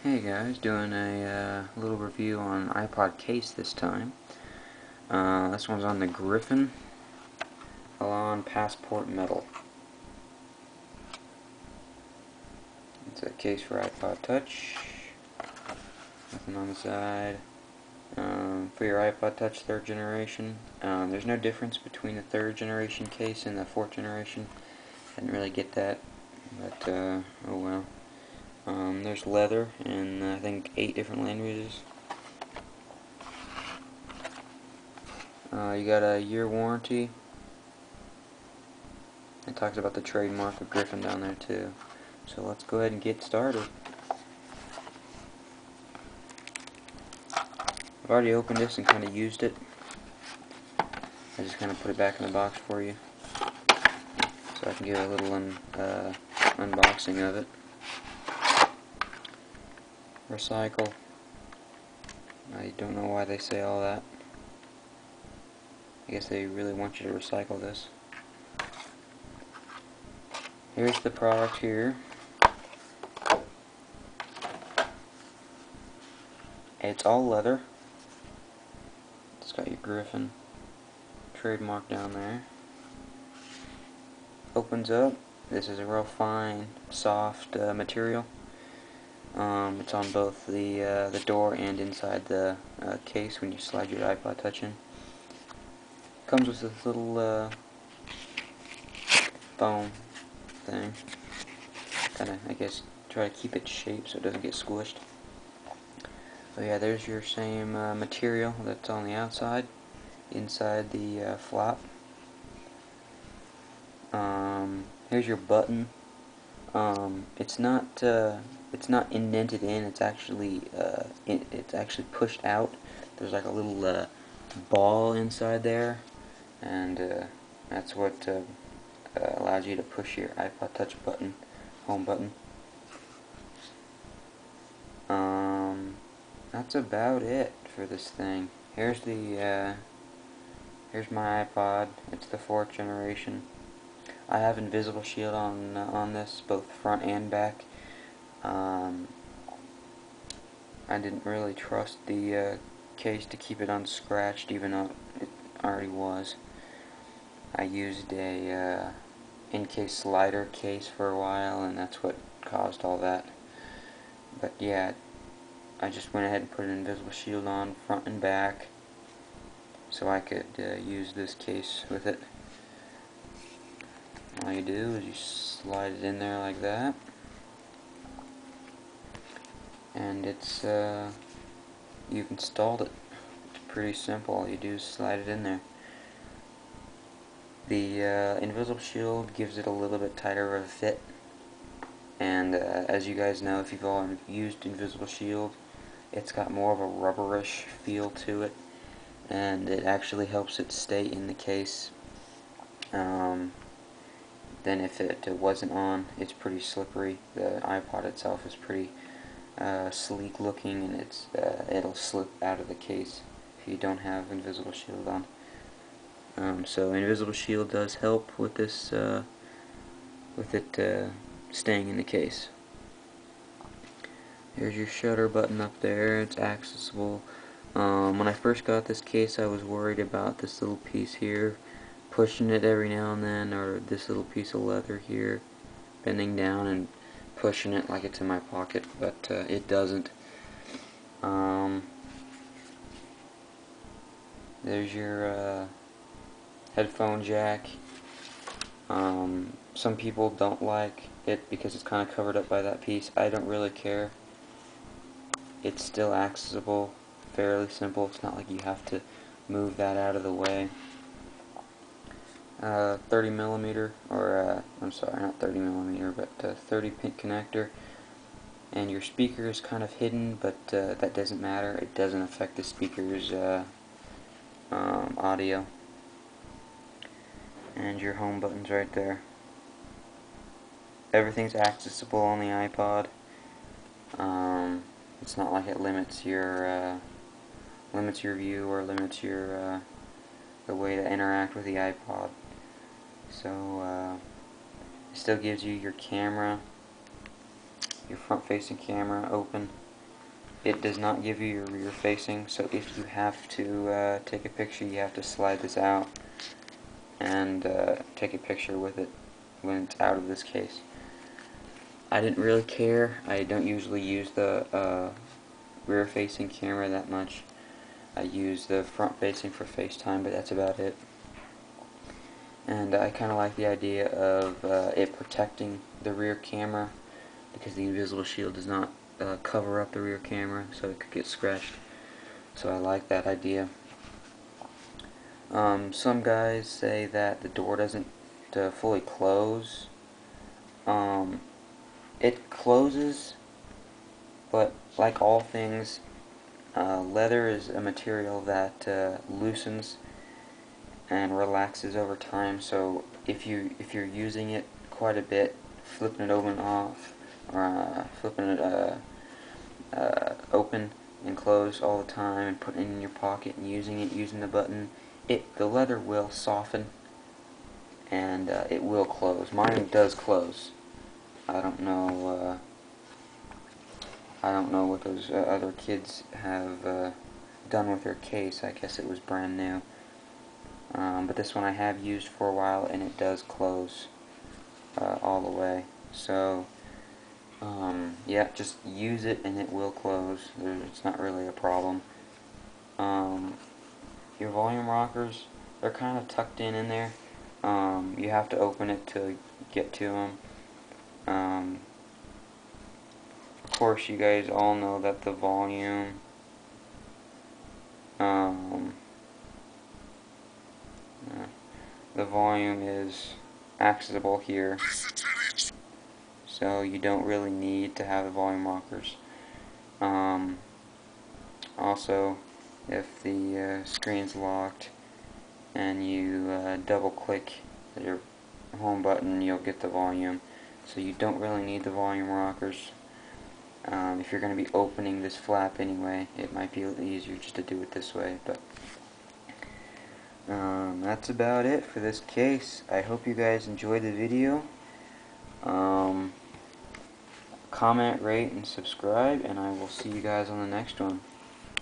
Hey guys, doing a little review on iPod case this time. This one's on the Griffin Elan Passport Metal. It's a case for iPod Touch. Nothing on the side. For your iPod Touch 3rd generation, there's no difference between the 3rd generation case and the 4th generation. I didn't really get that, but oh well. There's leather in I think 8 different languages. You got a year warranty. It talks about the trademark of Griffin down there too. So let's go ahead and get started. I've already opened this and kind of used it. I just kind of put it back in the box for you, so I can give a little unboxing of it. Recycle. I don't know why they say all that. I guess they really want you to recycle this. Here's the product here. It's all leather. It's got your Griffin trademark down there. Opens up. This is a real fine, soft material. It's on both the door and inside the case when you slide your iPod Touch in. Comes with this little foam thing. Kind of, I guess, try to keep its shape so it doesn't get squished. So yeah, there's your same material that's on the outside, inside the flap. Here's your button. It's not indented in. It's actually pushed out. There's like a little ball inside there, and that's what allows you to push your iPod Touch button, home button. That's about it for this thing. Here's here's my iPod. It's the 4th generation. I have Invisible Shield on this, both front and back. I didn't really trust the case to keep it unscratched, even though it already was. I used a in-case slider case for a while, and that's what caused all that. But yeah, I just went ahead and put an Invisible Shield on front and back so I could use this case with it. All you do is you slide it in there like that, and it's you've installed it. It's pretty simple. All you do is slide it in there. The Invisible Shield gives it a little bit tighter of a fit, and as you guys know, if you've all used Invisible Shield, it's got more of a rubberish feel to it, and it actually helps it stay in the case than if it wasn't on. It's pretty slippery. The iPod itself is pretty sleek looking, and it'll slip out of the case if you don't have Invisible Shield on. So Invisible Shield does help with this, with it staying in the case. There's your shutter button up there. It's accessible. When I first got this case, I was worried about this little piece here, pushing it every now and then, or this little piece of leather here, bending down and pushing it like it's in my pocket, but it doesn't. There's your headphone jack. Some people don't like it because it's kind of covered up by that piece. I don't really care. It's still accessible, fairly simple. It's not like you have to move that out of the way. 30 millimeter, or I'm sorry, not 30 millimeter, but 30 pin connector. And your speaker is kind of hidden, but that doesn't matter. It doesn't affect the speaker's audio. And your home button's right there. Everything's accessible on the iPod. It's not like it limits your view or limits your the way to interact with the iPod. So it still gives you your camera, your front-facing camera open. it does not give you your rear facing, so if you have to take a picture, you have to slide this out and take a picture with it when it's out of this case. I didn't really care. I don't usually use the rear facing camera that much. I use the front facing for FaceTime, but that's about it. And I kind of like the idea of it protecting the rear camera, because the invisible shield does not cover up the rear camera, so it could get scratched. So I like that idea. Some guys say that the door doesn't fully close. It closes, but like all things, leather is a material that loosens and relaxes over time. So if you're using it quite a bit, flipping it open and off, or flipping it open and close all the time, and putting it in your pocket and using the button, the leather will soften and it will close. Mine does close. I don't know. I don't know what those other kids have done with their case. I guess it was brand new. But this one I have used for a while, and it does close all the way. So, yeah, just use it and it will close. It's not really a problem. Your volume rockers, they're kind of tucked in there. You have to open it to get to them. Of course, you guys all know that the volume is accessible here, so you don't really need to have the volume rockers. Also, if the screen's locked and you double click your home button, you'll get the volume, so you don't really need the volume rockers. If you're going to be opening this flap anyway, it might be a little easier just to do it this way. But that's about it for this case. I hope you guys enjoyed the video. Comment, rate, and subscribe, and I will see you guys on the next one.